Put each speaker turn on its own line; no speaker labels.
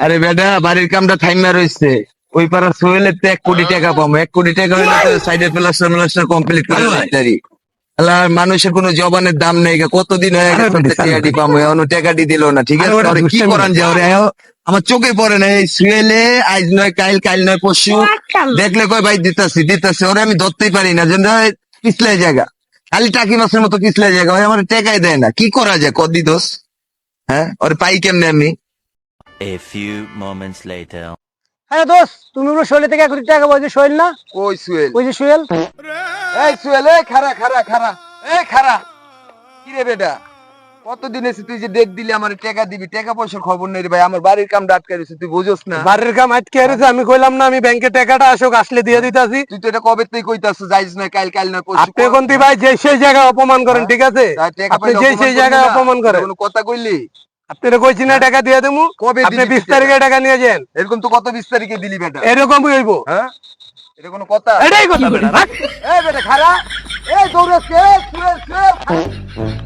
আরে বেটা বাড়ির কামটা থাইমা রইছে, ওই পাড়া সোহেলের তো 1 কোটি টাকা পাবো, 1 কোটি টাকা হইলে তো সাইডে প্লাস্টার কমপ্লিট করে দিতারি। আল্লাহ, মানুষের কোনো জবানের দাম নেই গা, কতদিন হয়ে গেছে টিআডি পাবো, এখনো টাকাটি দিল না। ঠিক আছে, ওরে কি করান যায়, ওরে আমার চোখে পড়ে না। এই সুয়েলে আজ নয় কাইল, কাইল নয় পরশু দেখলে কয় ভাই দিতাছি দিতাছি, ওরে আমি ধরতেই পারি না, যেন পিছলে জায়গা, খালি টাকি মাছের মতো পিছলে জায়গা, ওই আমার টেকাই দেয় না। কি করা যায় কদি দোষ? হ্যাঁ, ওরে পাই কেমনে আমি?
A few moments later.
হ্যাঁ দোস্ত, তুমি বলো সোহেল থেকে 1 কোটি টাকা বলছো, সোহেল না?
কই সুয়েল?
ওই যে সোহেল।
এই সুয়েল, এই খারা খারা খারা, এই খারা। কি রে বেটা, কতদিন এসে তুই যে ডেট দিলি আমার টাকা দিবি, টাকা পয়সার খবর নেই রে ভাই। আমার বাড়ির কাম আটকে রয়েছে, তুই বুঝোস না?
বাড়ির কাম আটকে রয়েছে, আমি কইলাম না আমি ব্যাংকে টাকাটা আসুক, আসলে দিয়ে দিতাছি।
তুই তো এটা কবে তুই কইতাছ, যাইস না কাইল, কাইল নয় পরশু।
আপনি এখন তুই ভাই যে সেই জায়গায় অপমান করেন, ঠিক আছে?
তাই টাকা
আপনি
পাইলে
যে
অপমান
সেই
করবি
জায়গায়
না?
অপমান করেন।
কোনো কথা কইলি?
আপনারা কইছি না টাকা দিয়ে দেবো,
কবে
আপনি
দিবি
20
তুই
তারিখে টাকা নিয়ে যান।
এরকম তো কত 20 তারিখে দিলি বেটা?
এরকমই হইব।
হ্যাঁ, এটা কোনো কথা?
এটাই কথা বেটা।
এই বেটা খারা, এই দৌড়াচ্ছে, সুয়েল সুয়েল।